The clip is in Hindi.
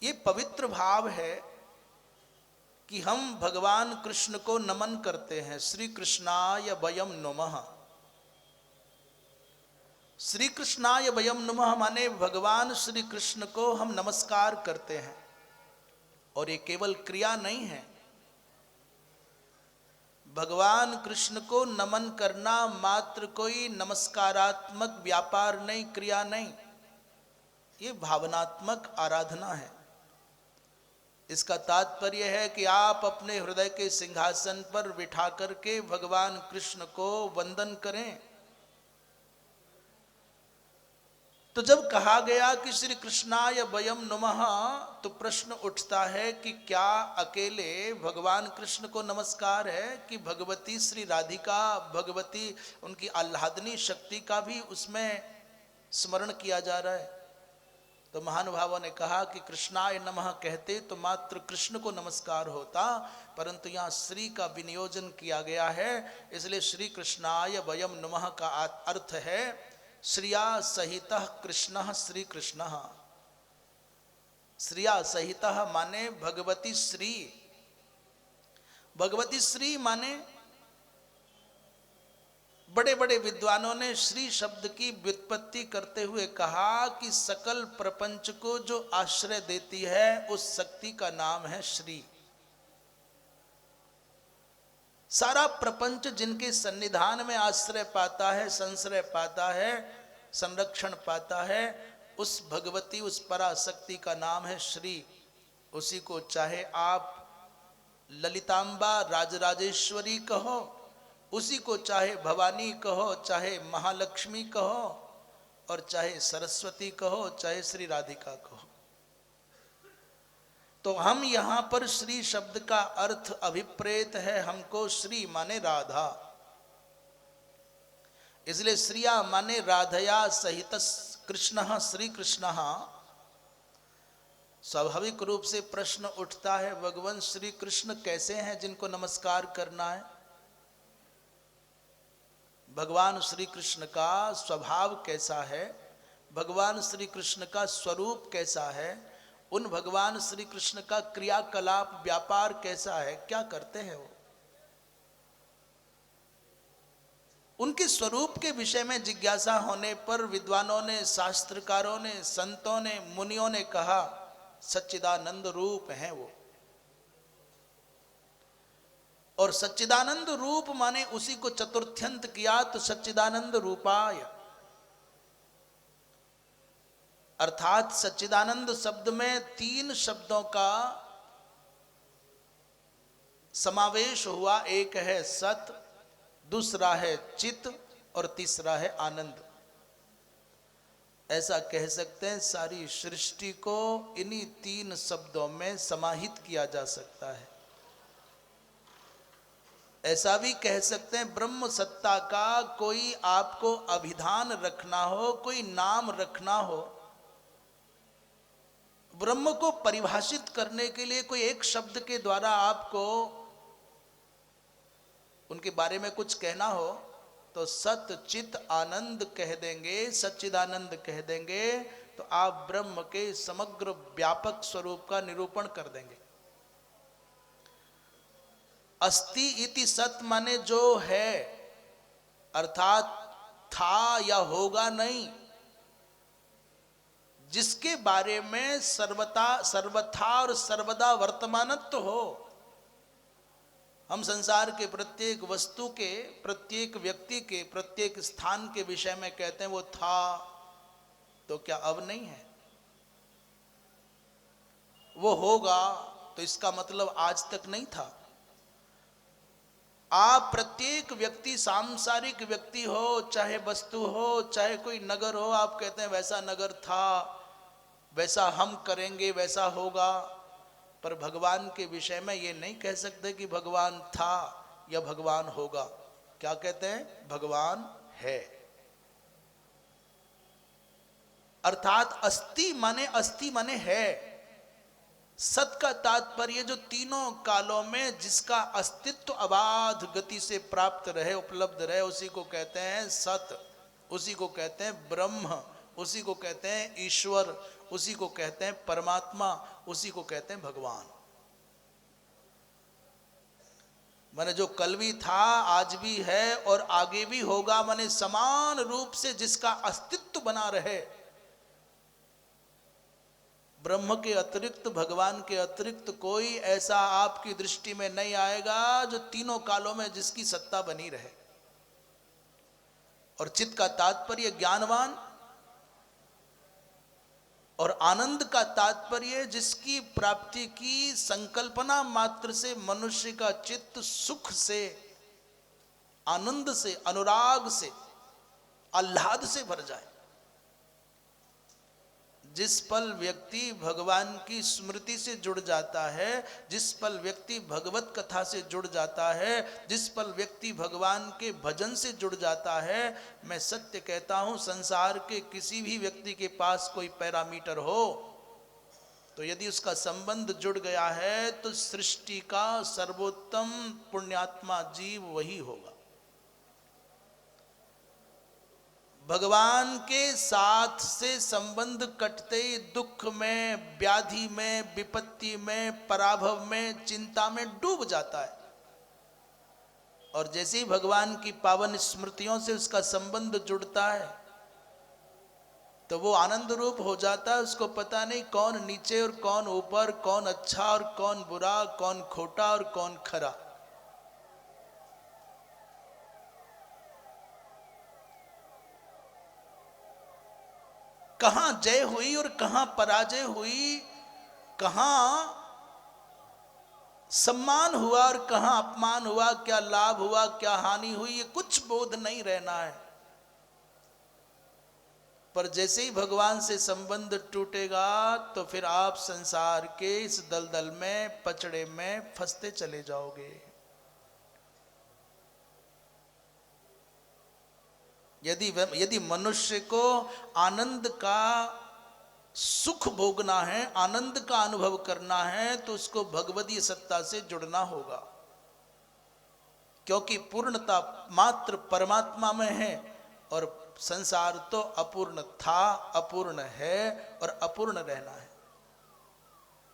ये पवित्र भाव है कि हम भगवान कृष्ण को नमन करते हैं। श्री कृष्णाय वयम नमः। श्री कृष्णाय वयम नमः माने भगवान श्री कृष्ण को हम नमस्कार करते हैं। और ये केवल क्रिया नहीं है, भगवान कृष्ण को नमन करना मात्र कोई नमस्कारात्मक व्यापार नहीं, क्रिया नहीं, ये भावनात्मक आराधना है। इसका तात्पर्य है कि आप अपने हृदय के सिंहासन पर बिठा करके भगवान कृष्ण को वंदन करें। तो जब कहा गया कि श्री कृष्णाय वयम नमः, तो प्रश्न उठता है कि क्या अकेले भगवान कृष्ण को नमस्कार है कि भगवती श्री राधिका, भगवती उनकी आह्लादनी शक्ति का भी उसमें स्मरण किया जा रहा है। तो महानुभावों ने कहा कि कृष्णाय नमः कहते तो मात्र कृष्ण को नमस्कार होता, परंतु यहाँ श्री का विनियोजन किया गया है, इसलिए श्री कृष्णाय वयम नमः का अर्थ है श्रिया सहितः कृष्णः श्री कृष्णः। श्रिया सहितः माने भगवती श्री, भगवती श्री माने बड़े बड़े विद्वानों ने श्री शब्द की व्युत्पत्ति करते हुए कहा कि सकल प्रपंच को जो आश्रय देती है उस शक्ति का नाम है श्री। सारा प्रपंच जिनके सन्निधान में आश्रय पाता है, संश्रय पाता है, संरक्षण पाता है, उस भगवती, उस पराशक्ति का नाम है श्री। उसी को चाहे आप ललितांबा राजराजेश्वरी कहो, उसी को चाहे भवानी कहो, चाहे महालक्ष्मी कहो, और चाहे सरस्वती कहो, चाहे श्री राधिका कहो। तो हम यहां पर श्री शब्द का अर्थ अभिप्रेत है हमको श्री माने राधा, इसलिए श्रिया माने राधया सहित कृष्ण श्री कृष्ण। स्वाभाविक रूप से प्रश्न उठता है भगवान श्री कृष्ण कैसे हैं जिनको नमस्कार करना है? भगवान श्री कृष्ण का स्वभाव कैसा है, भगवान श्री कृष्ण का स्वरूप कैसा है, उन भगवान श्री कृष्ण का क्रियाकलाप व्यापार कैसा है, क्या करते हैं वो? उनके स्वरूप के विषय में जिज्ञासा होने पर विद्वानों ने, शास्त्रकारों ने, संतों ने, मुनियों ने कहा सच्चिदानंद रूप हैं वो। और सच्चिदानंद रूप माने उसी को चतुर्थ्यंत किया तो सच्चिदानंद रूपाय, अर्थात सच्चिदानंद शब्द में तीन शब्दों का समावेश हुआ। एक है सत, दूसरा है चित और तीसरा है आनंद। ऐसा कह सकते हैं सारी सृष्टि को इन्हीं तीन शब्दों में समाहित किया जा सकता है। ऐसा भी कह सकते हैं ब्रह्म सत्ता का कोई आपको अभिधान रखना हो, कोई नाम रखना हो, ब्रह्म को परिभाषित करने के लिए कोई एक शब्द के द्वारा आपको उनके बारे में कुछ कहना हो तो सत चित आनंद कह देंगे, सच्चिदानंद कह देंगे, तो आप ब्रह्म के समग्र व्यापक स्वरूप का निरूपण कर देंगे। अस्ति इति सत माने जो है, अर्थात था या होगा नहीं, जिसके बारे में सर्वथा और सर्वदा वर्तमानत्व हो। हम संसार के प्रत्येक वस्तु के, प्रत्येक व्यक्ति के, प्रत्येक स्थान के विषय में कहते हैं वो था, तो क्या अब नहीं है? वो होगा तो इसका मतलब आज तक नहीं था। आप प्रत्येक व्यक्ति, सांसारिक व्यक्ति हो, चाहे वस्तु हो, चाहे कोई नगर हो, आप कहते हैं वैसा नगर था, वैसा हम करेंगे, वैसा होगा। पर भगवान के विषय में ये नहीं कह सकते कि भगवान था या भगवान होगा। क्या कहते हैं? भगवान है। अर्थात अस्ति माने है। सत का तात्पर्य जो तीनों कालों में जिसका अस्तित्व अबाध गति से प्राप्त रहे, उपलब्ध रहे, उसी को कहते हैं सत, उसी को कहते हैं ब्रह्म, उसी को कहते हैं ईश्वर, उसी को कहते हैं परमात्मा, उसी को कहते हैं भगवान। माने जो कल भी था, आज भी है और आगे भी होगा, माने समान रूप से जिसका अस्तित्व बना रहे। ब्रह्म के अतिरिक्त, भगवान के अतिरिक्त कोई ऐसा आपकी दृष्टि में नहीं आएगा जो तीनों कालों में जिसकी सत्ता बनी रहे। और चित्त का तात्पर्य ज्ञानवान, और आनंद का तात्पर्य जिसकी प्राप्ति की संकल्पना मात्र से मनुष्य का चित्त सुख से, आनंद से, अनुराग से, आह्लाद से भर जाए। जिस पल व्यक्ति भगवान की स्मृति से जुड़ जाता है, जिस पल व्यक्ति भगवत कथा से जुड़ जाता है, जिस पल व्यक्ति भगवान के भजन से जुड़ जाता है, मैं सत्य कहता हूं, संसार के किसी भी व्यक्ति के पास कोई पैरामीटर हो, तो यदि उसका संबंध जुड़ गया है तो सृष्टि का सर्वोत्तम पुण्यात्मा जीव वही होगा। भगवान के साथ से संबंध कटते ही दुख में, व्याधि में, विपत्ति में, पराभव में, चिंता में डूब जाता है। और जैसे ही भगवान की पावन स्मृतियों से उसका संबंध जुड़ता है तो वो आनंद रूप हो जाता है। उसको पता नहीं कौन नीचे और कौन ऊपर, कौन अच्छा और कौन बुरा, कौन खोटा और कौन खरा। कहां जय हुई और कहां पराजय हुई, कहां सम्मान हुआ और कहां अपमान हुआ, क्या लाभ हुआ क्या हानि हुई, ये कुछ बोध नहीं रहना है। पर जैसे ही भगवान से संबंध टूटेगा तो फिर आप संसार के इस दलदल में, पचड़े में फंसते चले जाओगे। यदि मनुष्य को आनंद का सुख भोगना है, आनंद का अनुभव करना है, तो उसको भगवदीय सत्ता से जुड़ना होगा, क्योंकि पूर्णता मात्र परमात्मा में है और संसार तो अपूर्ण था, अपूर्ण है और अपूर्ण रहना है।